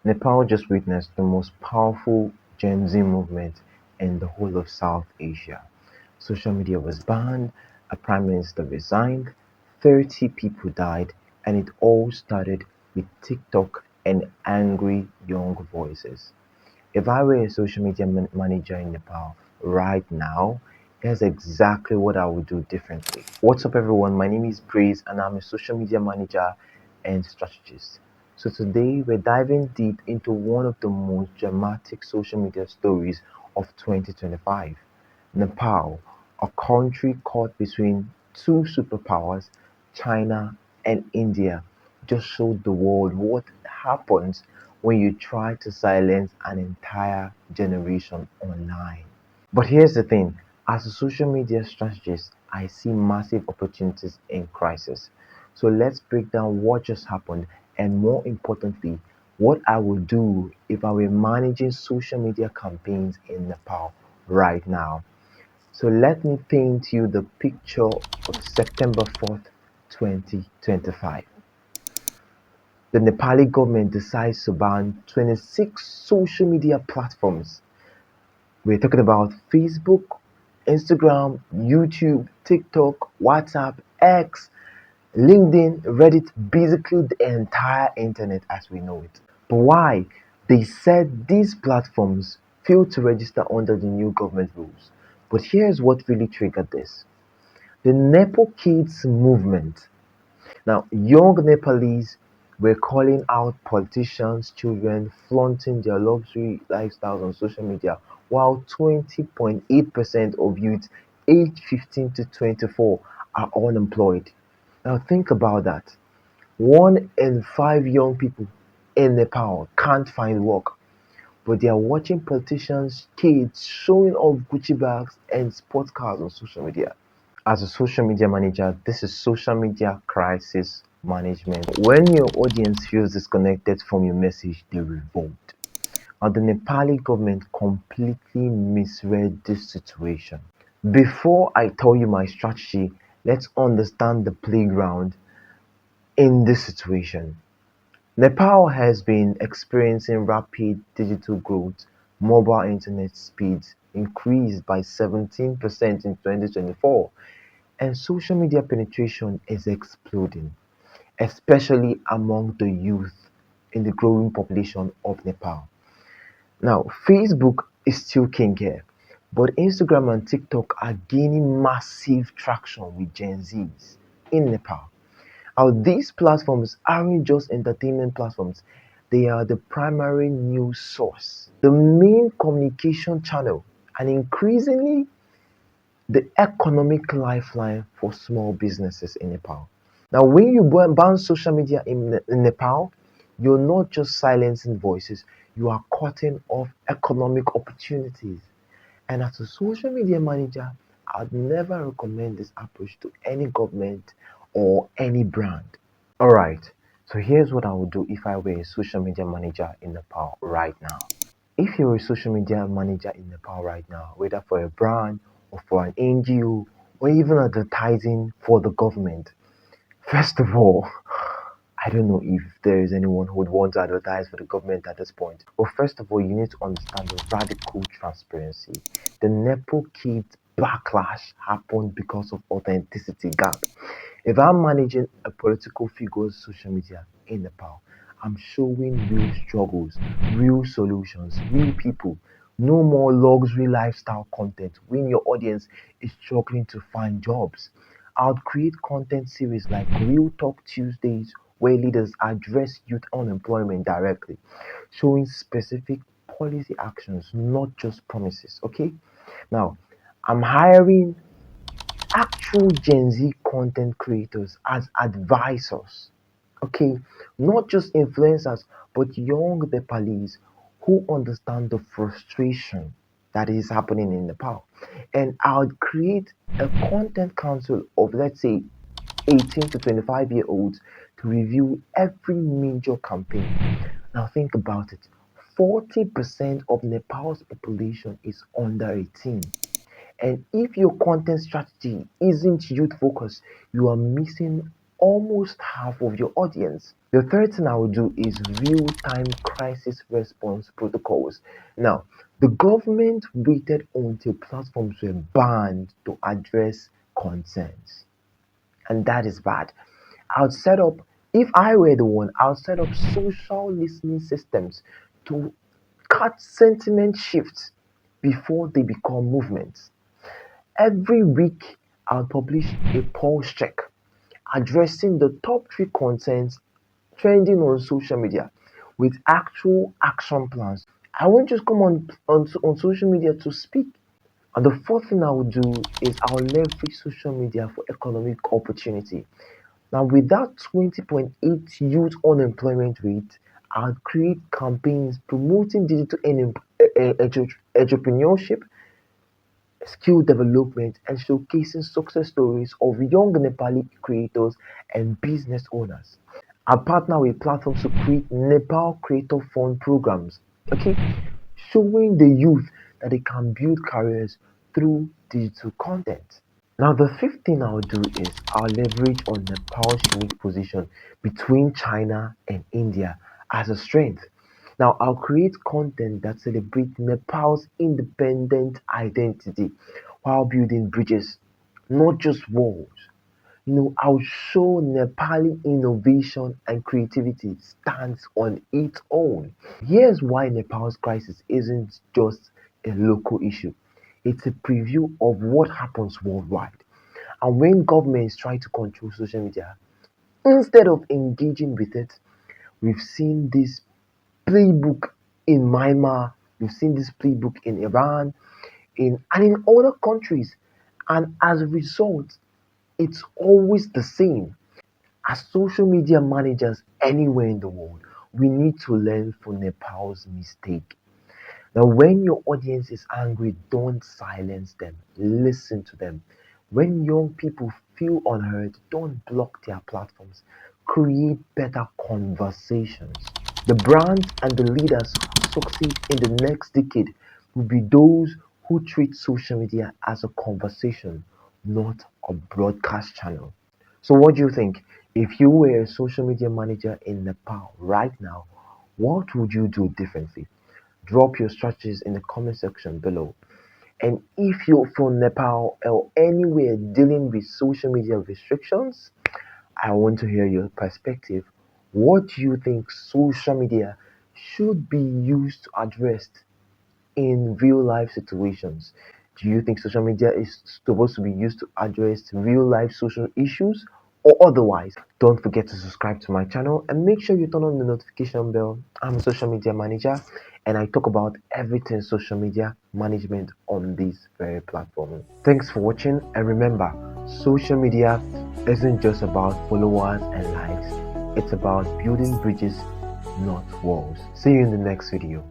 Nepal just witnessed the most powerful Gen Z movement in the whole of South Asia. Social media was banned, a prime minister resigned, 30 people died, and it all started with TikTok and angry young voices. If I were a social media manager in Nepal right now, here's exactly what I would do differently. What's up, everyone? My name is Praise, and I'm a social media manager and strategist. So, today we're diving deep into one of the most dramatic social media stories of 2025. Nepal, a country caught between two superpowers, China and India, just showed the world what happens when you try to silence an entire generation online. But here's the thing, as a social media strategist, I see massive opportunities in crisis. So let's break down what just happened and, more importantly, what I would do if I were managing social media campaigns in Nepal right now. So let me paint you the picture of September 4th, 2025. The Nepali government decides to ban 26 social media platforms. We're talking about Facebook, Instagram, YouTube, TikTok, WhatsApp, X, LinkedIn, Reddit, basically the entire internet as we know it. But why? They said these platforms failed to register under the new government rules. But here's what really triggered this: the Nepo Kids movement. Now, young Nepalese were calling out politicians' children flaunting their luxury lifestyles on social media, while 20.8% of youth aged 15 to 24 are unemployed. Now, think about that. One in five young people in Nepal can't find work, but they are watching politicians' kids showing off Gucci bags and sports cars on social media. As a social media manager, this is social media crisis management. When your audience feels disconnected from your message, they revolt. And the Nepali government completely misread this situation. Before I tell you my strategy, let's understand the playground in this situation. Nepal has been experiencing rapid digital growth. Mobile internet speeds increased by 17% in 2024, and social media penetration is exploding, especially among the youth in the growing population of Nepal. Now, Facebook is still king here, but Instagram and TikTok are gaining massive traction with Gen Zs in Nepal. Now, these platforms aren't just entertainment platforms, they are the primary news source, the main communication channel, and increasingly the economic lifeline for small businesses in Nepal. Now, when you ban social media in Nepal, you're not just silencing voices, you are cutting off economic opportunities. And as a social media manager, I'd never recommend this approach to any government or any brand. All right, so here's what I would do if I were a social media manager in Nepal right now. If you're a social media manager in Nepal right now, whether for a brand or for an NGO or even advertising for the government, first of all, I don't know if there is anyone who would want to advertise for the government at this point. But first of all, you need to understand the radical transparency. The Nepo kids backlash happened because of authenticity gap. If I'm managing a political figure's social media in Nepal, I'm showing real struggles, real solutions, real people. No more luxury lifestyle content when your audience is struggling to find jobs. I'll create content series like Real Talk Tuesdays where leaders address youth unemployment directly, showing specific policy actions, not just promises. Okay? Now, I'm hiring actual Gen Z content creators as advisors. Okay, not just influencers, but young Nepalese who understand the frustration that is happening in Nepal. And I would create a content council of, let's say, 18 to 25-year-olds to review every major campaign. Now, think about it: 40% of Nepal's population is under 18. And if your content strategy isn't youth focused, you are missing almost half of your audience. The third thing I will do is real-time crisis response protocols. Now, the government waited until platforms were banned to address concerns, and that is bad. I'll set up, if I were the one, I'll set up social listening systems to catch sentiment shifts before they become movements. Every week, I'll publish a pulse check addressing the top three concerns trending on social media with actual action plans. I won't just come on social media to speak. And the fourth thing I will do is I'll leverage social media for economic opportunity. Now, with that 20.8 youth unemployment rate, I'll create campaigns promoting digital entrepreneurship, skill development, and showcasing success stories of young Nepali creators and business owners. I partner with platforms to create Nepal Creator Fund programs, okay, showing the youth that they can build careers through digital content. Now, the fifth thing I'll do is I'll leverage on Nepal's unique position between China and India as a strength. Now, I'll create content that celebrates Nepal's independent identity while building bridges, not just walls. I'll show Nepali innovation and creativity stands on its own. Here's why Nepal's crisis isn't just a local issue. It's a preview of what happens worldwide. And when governments try to control social media, instead of engaging with it, we've seen this playbook in Myanmar, we've seen this playbook in Iran, and in other countries. And as a result, it's always the same. As social media managers anywhere in the world, we need to learn from Nepal's mistake. Now, when your audience is angry, don't silence them. Listen to them. When young people feel unheard, don't block their platforms. Create better conversations. The brands and the leaders who succeed in the next decade will be those who treat social media as a conversation, not a broadcast channel. So, what do you think? If you were a social media manager in Nepal right now, what would you do differently? Drop your strategies in the comment section below. And if you're from Nepal or anywhere dealing with social media restrictions, I want to hear your perspective. What do you think social media should be used to address in real life situations? Do you think social media is supposed to be used to address real life social issues or otherwise? Don't forget to subscribe to my channel and make sure you turn on the notification bell. I'm a social media manager and I talk about everything social media management on this very platform. Thanks for watching, and remember, social media isn't just about followers and likes. It's about building bridges, not walls. See you in the next video.